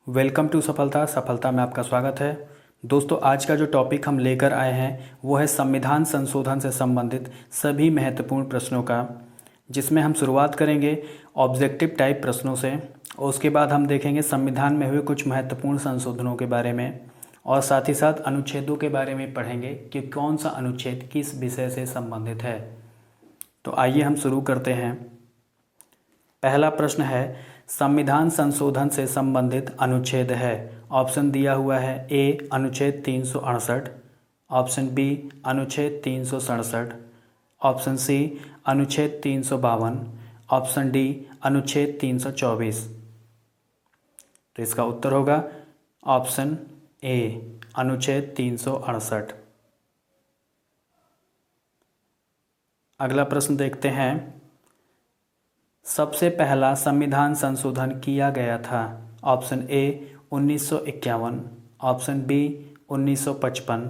Welcome to सफलता। सफलता में आपका स्वागत है। दोस्तों, आज का जो टॉपिक हम लेकर आए हैं वो है संविधान संशोधन से संबंधित सभी महत्वपूर्ण प्रश्नों का, जिसमें हम शुरुआत करेंगे ऑब्जेक्टिव टाइप प्रश्नों से और उसके बाद हम देखेंगे संविधान में हुए कुछ महत्वपूर्ण संशोधनों के बारे में और साथ ही साथ अनुच्छेदों के बारे में पढ़ेंगे कि कौन सा अनुच्छेद किस विषय से संबंधित है। तो आइए हम शुरू करते हैं। पहला प्रश्न है, संविधान संशोधन से संबंधित अनुच्छेद है। ऑप्शन दिया हुआ है ए अनुच्छेद 368, ऑप्शन बी अनुच्छेद 367, ऑप्शन सी अनुच्छेद 352, ऑप्शन डी अनुच्छेद 324। तो इसका उत्तर होगा ऑप्शन ए अनुच्छेद 368। अगला प्रश्न देखते हैं। सबसे पहला संविधान संशोधन किया गया था। Option A 1951, option B 1955,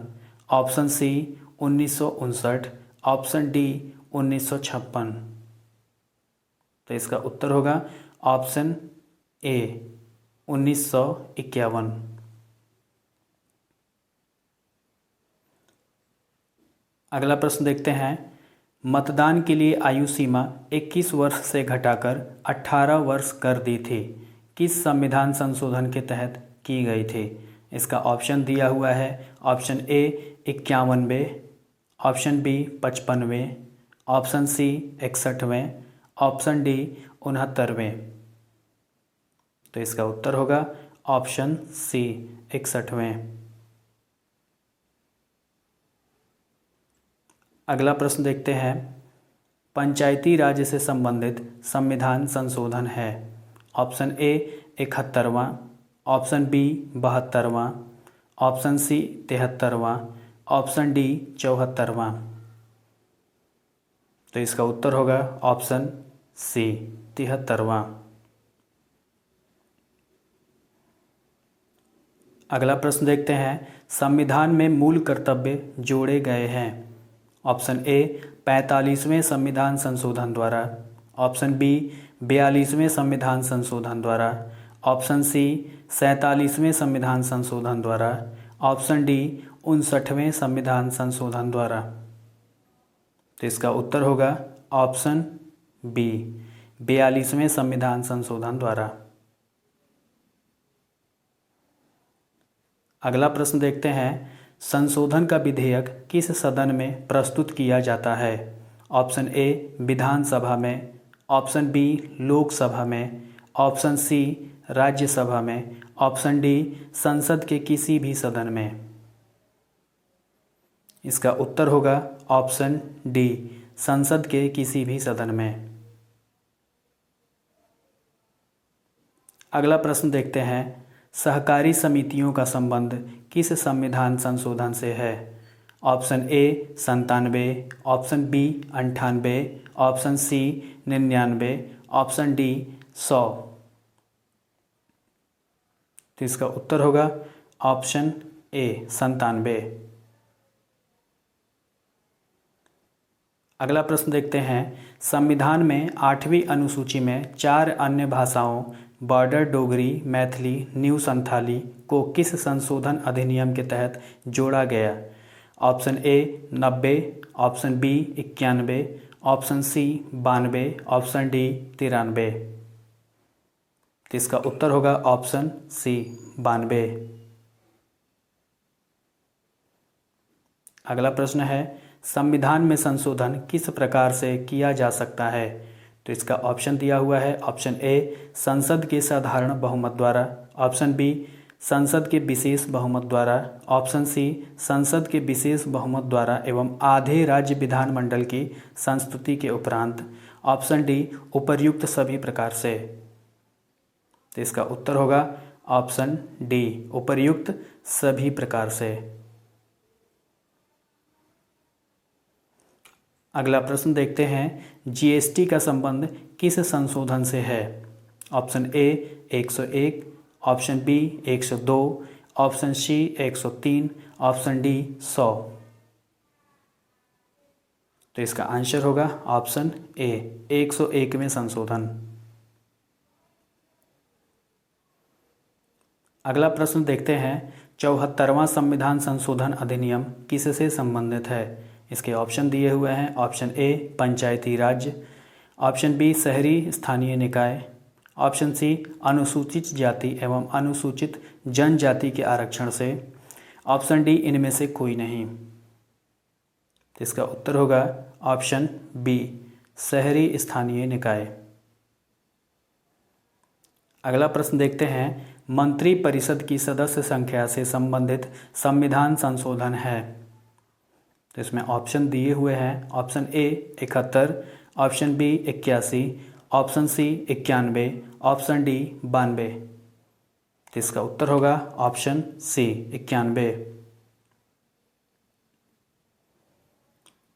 option C 1959, option D 1956। तो इसका उत्तर होगा ऑप्शन ए 1951। अगला प्रश्न देखते हैं। मतदान के लिए आयु सीमा 21 वर्ष से घटाकर 18 वर्ष कर दी थी, किस संविधान संशोधन के तहत की गई थी। इसका ऑप्शन दिया हुआ है। Option A 91, option B 55, option C 61, option D 69। तो इसका उत्तर होगा ऑप्शन सी 61। अगला प्रश्न देखते हैं। पंचायती राज से संबंधित संविधान संशोधन है। ऑप्शन ए 71वां, ऑप्शन बी 72वां, ऑप्शन सी 73वां, ऑप्शन डी 74वां। तो इसका उत्तर होगा ऑप्शन सी 73वां। अगला प्रश्न देखते हैं। संविधान में मूल कर्तव्य जोड़े गए हैं। ऑप्शन ए 45वें संविधान संशोधन द्वारा, ऑप्शन बी 42वें संविधान संशोधन द्वारा, ऑप्शन सी 47वें संविधान संशोधन द्वारा, ऑप्शन डी 59वें संविधान संशोधन द्वारा। तो इसका उत्तर होगा ऑप्शन बी 42वें संविधान संशोधन द्वारा। अगला प्रश्न देखते हैं। संशोधन का विधेयक किस सदन में प्रस्तुत किया जाता है। ऑप्शन ए विधानसभा में, ऑप्शन बी लोकसभा में, ऑप्शन सी राज्यसभा में, ऑप्शन डी संसद के किसी भी सदन में। इसका उत्तर होगा ऑप्शन डी संसद के किसी भी सदन में। अगला प्रश्न देखते हैं। सहकारी समितियों का संबंध किस संविधान संशोधन से है। Option A 97, option B 98, option C 99, option D 100। तो इसका उत्तर होगा ऑप्शन ए 97। अगला प्रश्न देखते हैं। संविधान में 8वीं अनुसूची में 4 अन्य भाषाओं बॉर्डर डोगरी, मैथिली, न्यू संथाली को किस संशोधन अधिनियम के तहत जोड़ा गया। Option A 90, option B 91, option C 92, option D 93। तो इसका उत्तर होगा ऑप्शन सी 92। अगला प्रश्न है। संविधान में संशोधन किस प्रकार से किया जा सकता है। तो इसका ऑप्शन दिया हुआ है। ऑप्शन ए संसद के साधारण बहुमत द्वारा, ऑप्शन बी संसद के विशेष बहुमत द्वारा, ऑप्शन सी संसद के विशेष बहुमत द्वारा एवं आधे राज्य विधानमंडल की संस्तुति के उपरांत, ऑप्शन डी उपर्युक्त सभी प्रकार से। तो इसका उत्तर होगा ऑप्शन डी उपर्युक्त सभी प्रकार से। अगला प्रश्न देखते हैं। जीएसटी का संबंध किस संशोधन से है। Option A 101, option B 102, option C 103, option D 100। तो इसका आंसर होगा ऑप्शन ए 101वें संशोधन। अगला प्रश्न देखते हैं, 74वां संविधान संशोधन अधिनियम किससे संबंधित है? इसके ऑप्शन दिए हुए हैं। Option A Panchayati Raj, option B शहरी स्थानीय निकाय, ऑप्शन सी अनुसूचित जाति एवं अनुसूचित जनजाति के आरक्षण से, ऑप्शन डी इनमें से कोई नहीं। तो इसका उत्तर होगा ऑप्शन बी शहरी स्थानीय निकाय। अगला प्रश्न देखते हैं, मंत्री परिषद की सदस्य संख्या से संबंधित संविधान संशोधन है। तो इसमें ऑप्शन दिए हुए हैं। Option A 71, option B 81, option C 91, option D 92। तो इसका उत्तर होगा ऑप्शन सी 91।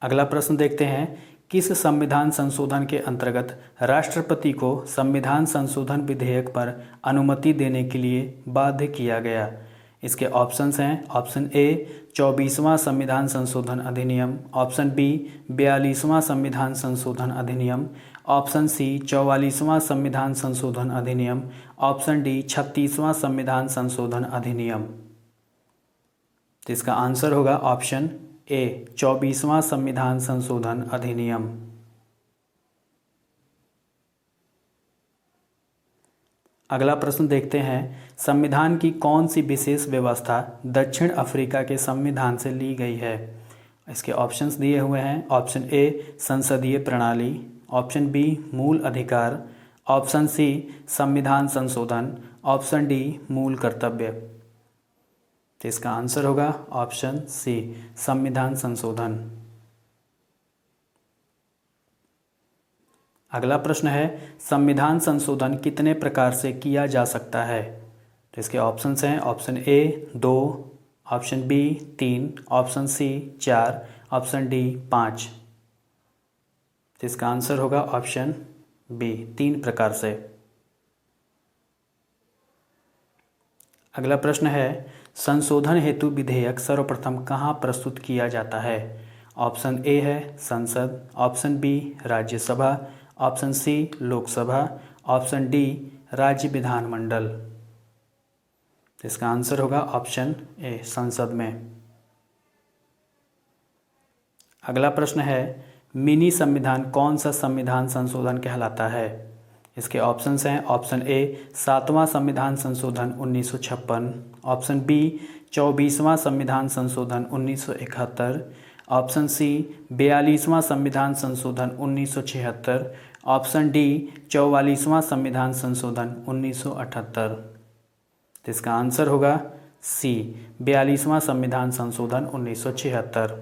अगला प्रश्न देखते हैं, किस संविधान संशोधन के अंतर्गत राष्ट्रपति को संविधान संशोधन विधेयक पर अनुमति देने के लिए बाध्य किया गया? इसके ऑप्शंस हैं। ऑप्शन ए 24वां संविधान संशोधन अधिनियम, ऑप्शन बी 42वां संविधान संशोधन अधिनियम, ऑप्शन सी 44वां संविधान संशोधन अधिनियम, ऑप्शन डी 36वां संविधान संशोधन अधिनियम। तो इसका आंसर होगा ऑप्शन ए 24वां संविधान संशोधन अधिनियम। अगला प्रश्न देखते हैं, संविधान की कौन सी विशेष व्यवस्था दक्षिण अफ्रीका के संविधान से ली गई है? इसके ऑप्शंस दिए हुए हैं। ऑप्शन ए संसदीय प्रणाली, ऑप्शन बी मूल अधिकार, ऑप्शन सी संविधान संशोधन, ऑप्शन डी मूल कर्तव्य। तो इसका आंसर होगा ऑप्शन सी संविधान संशोधन। अगला प्रश्न है, संविधान संशोधन कितने प्रकार से किया जा सकता है? तो इसके ऑप्शंस हैं। Option A 2, option B 3, option C 4, option D 5। तो इसका आंसर होगा ऑप्शन बी 3 प्रकार से। अगला प्रश्न है, संशोधन हेतु विधेयक सर्वप्रथम कहाँ प्रस्तुत किया जाता है? ऑप्शन ए है संसद, option B Rajya Sabha, option C Lok Sabha, option D राज्य विधानमंडल। इसका आंसर होगा ऑप्शन ए संसद में। अगला प्रश्न है, मिनी संविधान कौन सा संविधान संशोधन कहलाता है? इसके ऑप्शंस हैं। ऑप्शन ए 7वां संविधान संशोधन 1956, ऑप्शन बी 24वां संविधान संशोधन 1971, ऑप्शन सी 42वां संविधान संशोधन 1976, ऑप्शन डी 44वां संविधान संशोधन 1978। तो इसका आंसर होगा सी 42वां संविधान संशोधन 1976।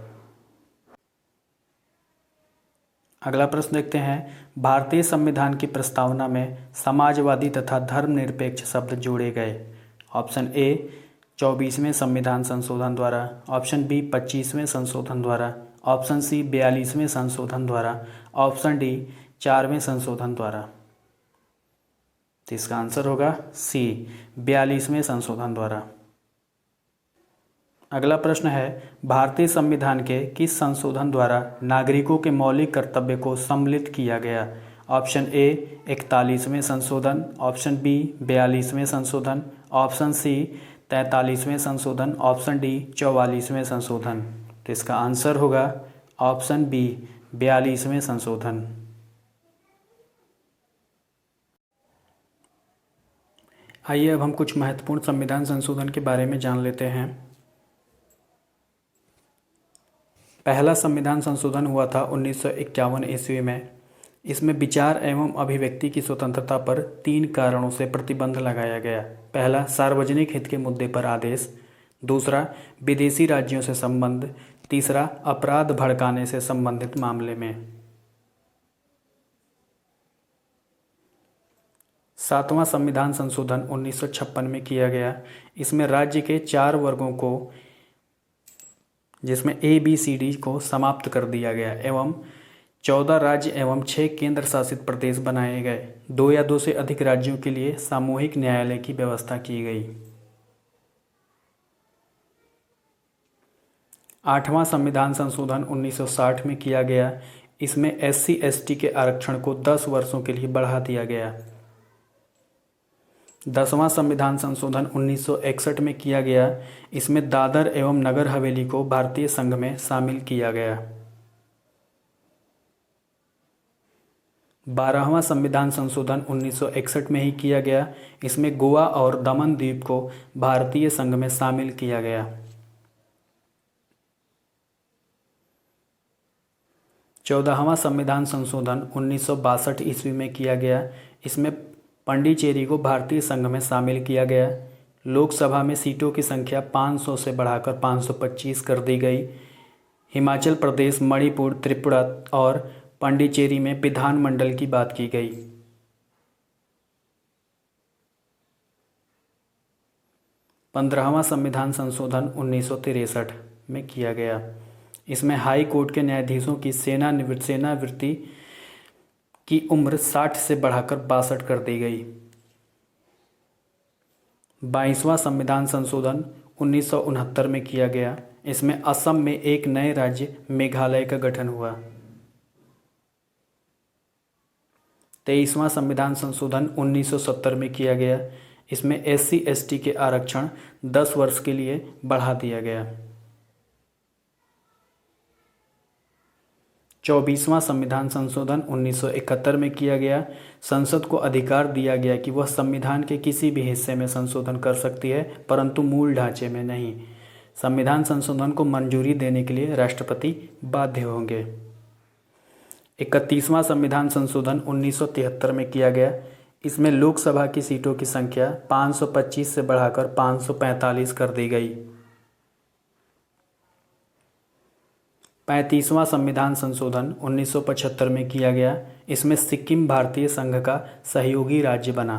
अगला प्रश्न देखते हैं, भारतीय संविधान की प्रस्तावना में समाजवादी तथा धर्मनिरपेक्ष शब्द जोड़े गए। ऑप्शन ए 24वें संविधान संशोधन द्वारा, ऑप्शन बी 25वें संशोधन द्वारा, ऑप्शन सी 42वें संशोधन द्वारा, ऑप्शन डी 4वें संशोधन द्वारा। तो इसका आंसर होगा सी 42वें संशोधन द्वारा। अगला प्रश्न है, भारतीय संविधान के किस संशोधन द्वारा नागरिकों के मौलिक कर्तव्य को सम्मिलित किया गया? ऑप्शन ए 41वें संशोधन, ऑप्शन बी 42वें संशोधन, ऑप्शन सी 43वें संशोधन, ऑप्शन डी 44वें संशोधन। तो इसका आंसर होगा ऑप्शन बी 42वें संशोधन। आइए अब हम कुछ महत्वपूर्ण संविधान संशोधन के बारे में जान लेते हैं। पहला संविधान संशोधन हुआ था 1951 ईस्वी में। इसमें विचार एवं अभिव्यक्ति की स्वतंत्रता पर 3 कारणों से प्रतिबंध लगाया गया। पहला, सार्वजनिक हित के मुद्दे पर आदेश, दूसरा विदेशी राज्यों से संबंध, तीसरा अपराध भड़काने से संबंधित मामले में। 7वां संविधान संशोधन 1956 में किया गया। इसमें राज्य के 4 वर्गों को, जिसमें ABCD को समाप्त कर दिया गया एवं 14 राज्य एवं 6 केंद्र शासित प्रदेश बनाए गए। 2 या 2 से अधिक राज्यों के लिए सामूहिक न्यायालय की व्यवस्था की गई। 8वां संविधान संशोधन 1960 में किया गया। इसमें SC/ST के आरक्षण को 10 वर्षों के लिए बढ़ा दिया गया। 10वां संविधान संशोधन 1961 में किया गया। इसमें दादर एवं नगर हवेली को भारतीय संघ में शामिल किया गया। 12वां संविधान संशोधन 1961 में ही किया गया। इसमें गोवा और दमन द्वीप को भारतीय संघ में शामिल किया गया। 14वां संविधान संशोधन 1962 ईस्वी में किया गया। इसमें पांडिचेरी को भारतीय संघ में शामिल किया गया। लोकसभा में सीटों की संख्या 500 से बढ़ाकर 525 कर दी गई। हिमाचल प्रदेश, मणिपुर, त्रिपुरा और पांडिचेरी में विधानमंडल की बात की गई। 15वां संविधान संशोधन 1963 में किया गया। इसमें हाई कोर्ट के न्यायाधीशों की सेवानिवृत्ति की उम्र 60 से बढ़ाकर 62 कर दी गई। 22वां संविधान संशोधन 1969 में किया गया। इसमें असम में एक नए राज्य मेघालय का गठन हुआ। 23वां संविधान संशोधन 1970 में किया गया। इसमें SC ST के आरक्षण 10 वर्ष के लिए बढ़ा दिया गया। 24वां संविधान संशोधन 1971 में किया गया। संसद को अधिकार दिया गया कि वह संविधान के किसी भी हिस्से में संशोधन कर सकती है, परंतु मूल ढांचे में नहीं। संविधान संशोधन को मंजूरी देने के लिए राष्ट्रपति बाध्य होंगे। 31वां संविधान संशोधन 1973 में किया गया। इसमें लोकसभा की सीटों की संख्या 525 से बढ़ाकर 545 कर दी गई। 35वां संविधान संशोधन 1975 में किया गया। इसमें सिक्किम भारतीय संघ का सहयोगी राज्य बना।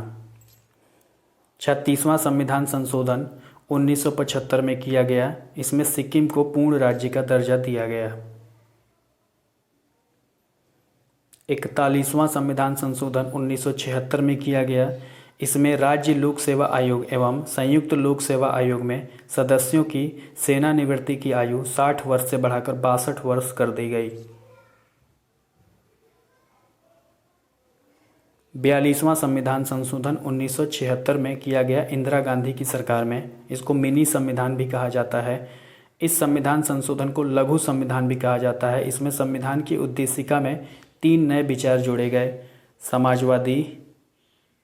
36वां संविधान संशोधन 1975 में किया गया। इसमें सिक्किम को पूर्ण राज्य का दर्जा दिया गया। 41वां संविधान संशोधन 1976 में किया गया। इसमें राज्य लोक सेवा आयोग एवं संयुक्त लोक सेवा आयोग में सदस्यों की सेवानिवृत्ति की आयु 60 वर्ष से बढ़ाकर 62 वर्ष कर दी गई। 42वां संविधान संशोधन 1976 में किया गया। इंदिरा गांधी की सरकार में इसको मिनी संविधान भी कहा जाता है। इस संविधान संशोधन को लघु संविधान भी कहा जाता है। इसमें संविधान की उद्देशिका में 3 नए विचार जोड़े गए: समाजवादी,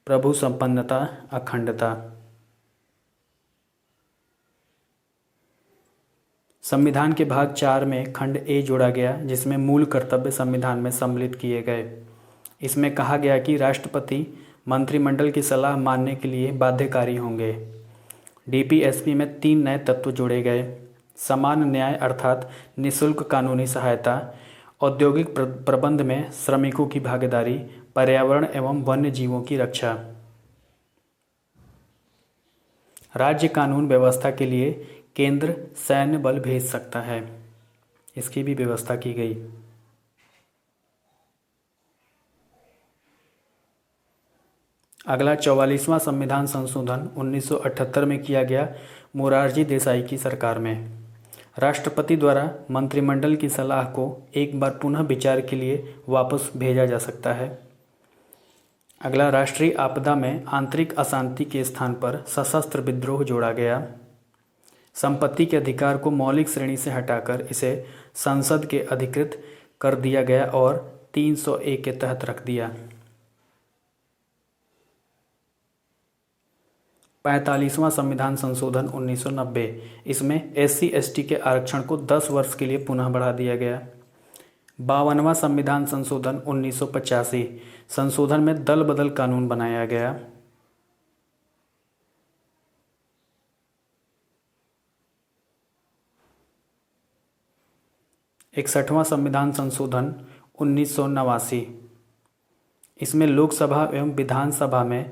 प्रभु संपन्नता, अखंडता। संविधान के भाग 4 में खंड ए जोड़ा गया, जिसमें मूल कर्तव्य संविधान में सम्मिलित किए गए। इसमें कहा गया कि राष्ट्रपति मंत्रिमंडल की सलाह मानने के लिए बाध्यकारी होंगे। DPSP में 3 नए तत्व जोड़े गए: समान न्याय अर्थात निःशुल्क कानूनी सहायता, औद्योगिक प्रबंध में श्रमिकों की भागीदारी, पर्यावरण एवं वन्य जीवों की रक्षा। राज्य कानून व्यवस्था के लिए केंद्र सैन्य बल भेज सकता है, इसकी भी व्यवस्था की गई। अगला 44वां संविधान संशोधन 1978 में किया गया। मोरारजी देसाई की सरकार में राष्ट्रपति द्वारा मंत्रिमंडल की सलाह को एक बार पुनः विचार के लिए वापस भेजा जा सकता है। अगला, राष्ट्रीय आपदा में आंतरिक अशांति के स्थान पर सशस्त्र विद्रोह जोड़ा गया। संपत्ति के अधिकार को मौलिक श्रेणी से हटाकर इसे संसद के अधिकृत कर दिया गया और 301 के तहत रख दिया। 45वां संविधान संशोधन 1990, इसमें SC ST के आरक्षण को 10 वर्ष के लिए पुनः बढ़ा दिया गया। 52वां संविधान संशोधन 1985, संशोधन में दल बदल कानून बनाया गया। 61वां संविधान संशोधन 1989, इसमें लोकसभा एवं विधानसभा में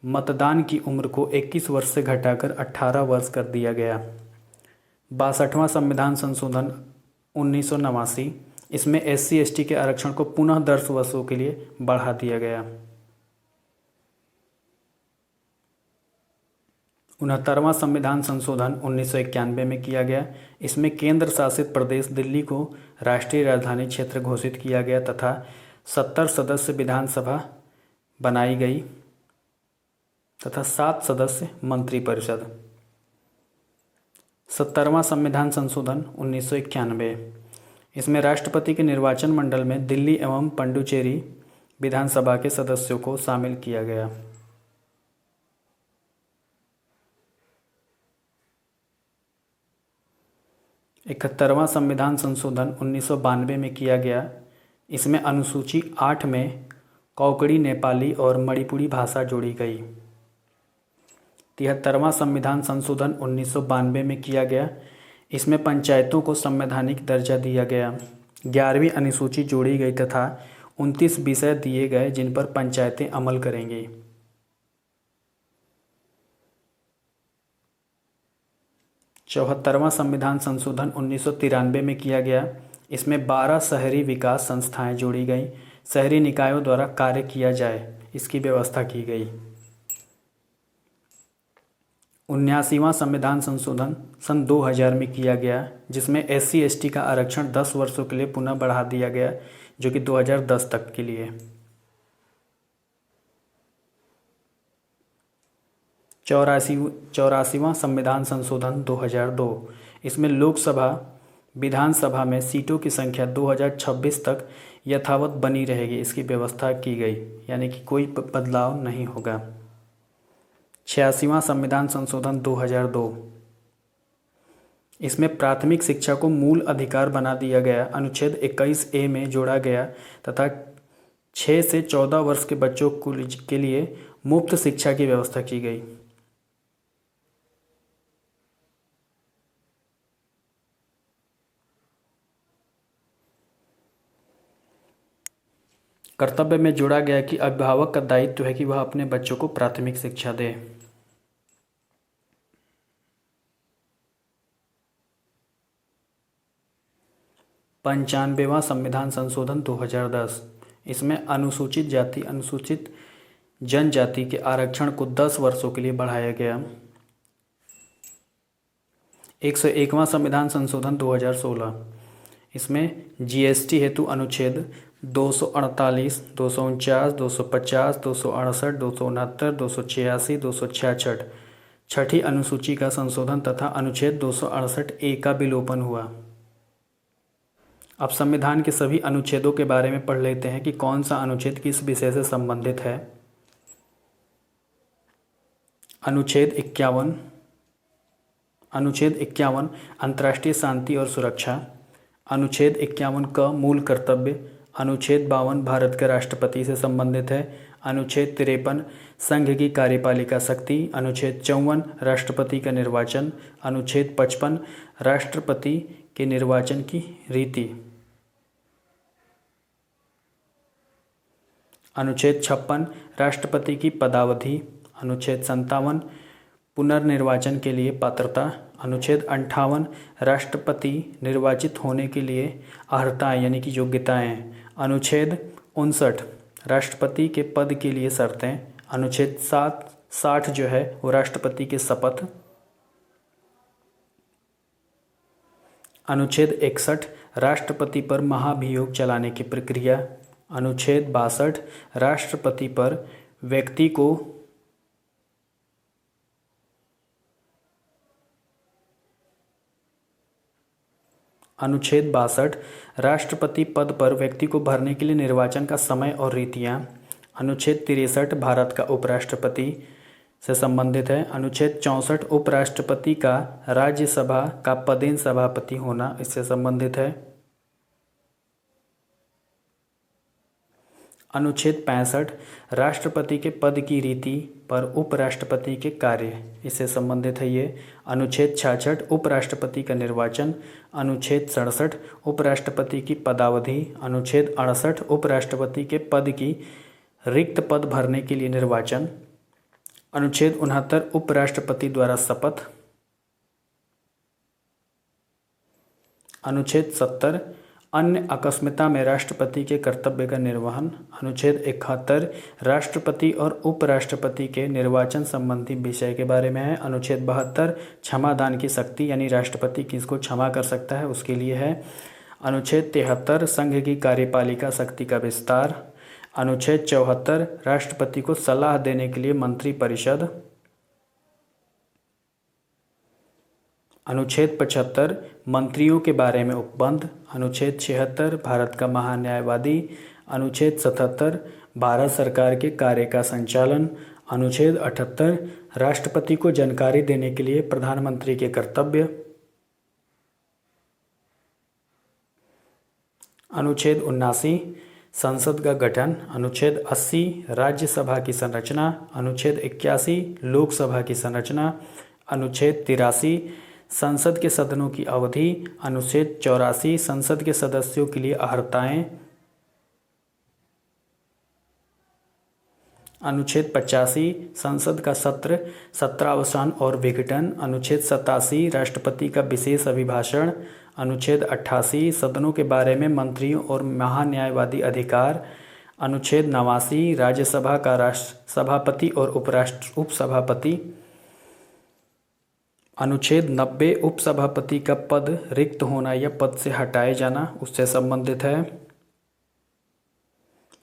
मतदान की उम्र को 21 वर्ष से घटाकर 18 वर्ष कर दिया गया। 62वां संविधान संशोधन 1989, इसमें SC ST के आरक्षण को पुनः 10 वर्षों के लिए बढ़ा दिया गया। 69वां संविधान संशोधन 1991 में किया गया। इसमें केंद्र शासित प्रदेश दिल्ली को राष्ट्रीय राजधानी क्षेत्र घोषित किया गया तथा 70 सदस्य विधानसभा बनाई गई। तथा 7 सदस्य मंत्रिपरिषद। 70वां संविधान संशोधन 1991। इसमें राष्ट्रपति के निर्वाचन मंडल में दिल्ली एवं पुडुचेरी विधानसभा के सदस्यों को शामिल किया गया। 71वां संविधान संशोधन 1992 में किया गया। इसमें अनुसूची 8 में कोंकणी, नेपाली और मणिपुरी भाषा जोड़ी गई। 73वां संविधान संशोधन 1992 में किया गया। इसमें पंचायतों को संवैधानिक दर्जा दिया गया। 11वीं अनुसूची जोड़ी गई तथा 29 विषय दिए गए जिन पर पंचायतें अमल करेंगी। 74वां संविधान संशोधन 1993 में किया गया। इसमें 12 शहरी विकास संस्थाएं जोड़ी गई। शहरी निकायों द्वारा कार्य किया जाए इसकी व्यवस्था की गई। 79वां संविधान संशोधन सन 2000 में किया गया, जिसमें SC/ST का आरक्षण 10 वर्षों के लिए पुनः बढ़ा दिया गया, जो कि 2010 तक के लिए। 84वां संविधान संशोधन 2002। इसमें लोकसभा विधानसभा में सीटों की संख्या 2026 तक यथावत बनी रहेगी, इसकी व्यवस्था की गई, यानी कि कोई बदलाव नहीं होगा। 86वां संविधान संशोधन 2002। इसमें प्राथमिक शिक्षा को मूल अधिकार बना दिया गया। अनुच्छेद 21A में जोड़ा गया तथा 6 से 14 वर्ष के बच्चों के लिए मुफ्त शिक्षा की व्यवस्था की गई। कर्तव्य में जोड़ा गया कि अभिभावक का दायित्व है कि वह अपने बच्चों को प्राथमिक शिक्षा दे। पंचानवेवां संविधान संशोधन 2010। इसमें अनुसूचित जाति अनुसूचित जनजाति के आरक्षण को 10 वर्षों के लिए बढ़ाया गया। 101वां संविधान संशोधन 2016। इसमें GST हेतु अनुच्छेद 248, 249, 250, 268, 269, 286, 266 छठी अनुसूची का संशोधन तथा अनुच्छेद 268A का विलोपन हुआ। अब संविधान के सभी अनुच्छेदों के बारे में पढ़ लेते हैं कि कौन सा अनुच्छेद किस विषय से संबंधित है। अनुच्छेद 51 अंतर्राष्ट्रीय शांति और सुरक्षा। अनुच्छेद 51 का मूल कर्तव्य। अनुच्छेद 52 भारत के राष्ट्रपति से संबंधित है। अनुच्छेद 53 संघ की कार्यपालिका शक्ति। अनुच्छेद 54 राष्ट्रपति का निर्वाचन। अनुच्छेद 55 राष्ट्रपति के निर्वाचन की रीति। अनुच्छेद 56 राष्ट्रपति की पदावधि। अनुच्छेद 57 पुनर्निर्वाचन के लिए पात्रता। अनुच्छेद 58 राष्ट्रपति निर्वाचित होने के लिए अर्हताएं यानी कि योग्यताएं। अनुच्छेद 59 राष्ट्रपति के पद के लिए शर्तें। अनुच्छेद 60 जो है वो राष्ट्रपति के शपथ। अनुच्छेद 61 राष्ट्रपति पर महाभियोग चलाने की प्रक्रिया। अनुच्छेद 62 राष्ट्रपति पर व्यक्ति को अनुच्छेद 62 राष्ट्रपति पद पर व्यक्ति को भरने के लिए निर्वाचन का समय और रीतियां। अनुच्छेद 63 भारत का उपराष्ट्रपति से संबंधित है। अनुच्छेद 64 उपराष्ट्रपति का राज्यसभा का पदेन सभापति होना इससे संबंधित है। अनुच्छेद 65 राष्ट्रपति के पद की रीति पर उपराष्ट्रपति के कार्य इससे संबंधित है ये। अनुच्छेद 66 उपराष्ट्रपति का निर्वाचन। अनुच्छेद 67 उपराष्ट्रपति की पदावधि। अनुच्छेद 68 उपराष्ट्रपति के पद की रिक्त पद भरने के लिए निर्वाचन। अनुच्छेद 69 उपराष्ट्रपति द्वारा शपथ। अनुच्छेद 70 अन्य आकस्मिकता में राष्ट्रपति के कर्तव्य का निर्वहन। अनुच्छेद 71 राष्ट्रपति और उपराष्ट्रपति के निर्वाचन संबंधी विषय के बारे में है। अनुच्छेद 72 क्षमादान की शक्ति यानी राष्ट्रपति किसको क्षमा कर सकता है उसके लिए है। अनुच्छेद 73 संघ की कार्यपालिका शक्ति का विस्तार। अनुच्छेद 74 राष्ट्रपति को सलाह देने के लिए मंत्रिपरिषद। अनुच्छेद 75 मंत्रियों के बारे में उपबंध। अनुच्छेद 76 भारत का महान्यायवादी। अनुच्छेद 77 भारत सरकार के कार्य का संचालन। अनुच्छेद 78 राष्ट्रपति को जानकारी देने के लिए प्रधानमंत्री के कर्तव्य। अनुच्छेद 79 संसद का गठन। अनुच्छेद 80 राज्यसभा की संरचना। अनुच्छेद 81 लोकसभा की संरचना। अनुच्छेद 83 संसद के सदनों की अवधि। अनुच्छेद 84 संसद के सदस्यों के लिए अर्हताएं। अनुच्छेद 85 संसद का सत्र सत्रावसान और विघटन। अनुच्छेद 87 राष्ट्रपति का विशेष अभिभाषण। अनुच्छेद 88 सदनों के बारे में मंत्रियों और महान्यायवादी अधिकार। अनुच्छेद 89 राज्यसभा का राष्ट्र सभापति और उपसभापति। अनुच्छेद 90 उपसभापति का पद रिक्त होना या पद से हटाए जाना उससे संबंधित है।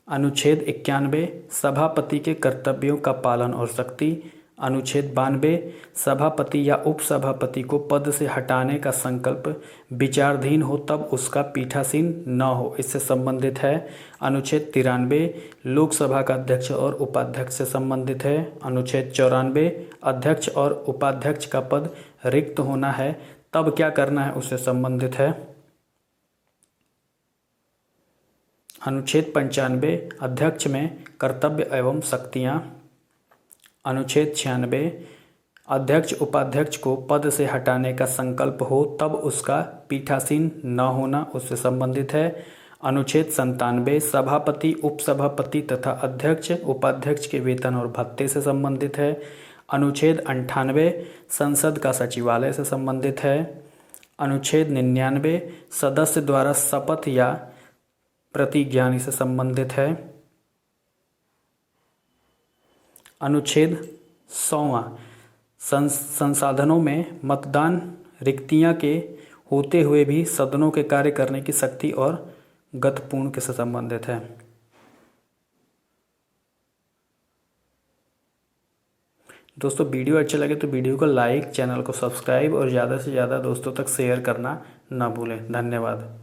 अनुच्छेद 91 सभापति के कर्तव्यों का पालन और सख्ती। अनुच्छेद 92 सभापति या उपसभापति को पद से हटाने का संकल्प विचाराधीन हो तब उसका पीठासीन न हो, इससे संबंधित है। अनुच्छेद 93 लोकसभा का अध्यक्ष और उपाध्यक्ष से संबंधित है। अनुच्छेद 94 अध्यक्ष और उपाध्यक्ष का पद रिक्त होना है तब क्या करना है उससे संबंधित है। अनुच्छेद 95 अध्यक्ष में कर्तव्य एवं शक्तियाँ। अनुच्छेद 96 अध्यक्ष उपाध्यक्ष को पद से हटाने का संकल्प हो तब उसका पीठासीन न होना उससे संबंधित है। अनुच्छेद 97 सभापति उपसभापति तथा अध्यक्ष उपाध्यक्ष के वेतन और भत्ते से संबंधित है। अनुच्छेद 98 संसद का सचिवालय से संबंधित है। अनुच्छेद 99 सदस्य द्वारा शपथ या प्रतिज्ञान से संबंधित है। अनुच्छेद 100 संसाधनों में मतदान रिक्तियां के होते हुए भी सदनों के कार्य करने की शक्ति और गतिपूर्ण के से संबंधित है। दोस्तों वीडियो अच्छे लगे तो वीडियो को लाइक, चैनल को सब्सक्राइब और ज़्यादा से ज़्यादा दोस्तों तक शेयर करना ना भूलें। धन्यवाद।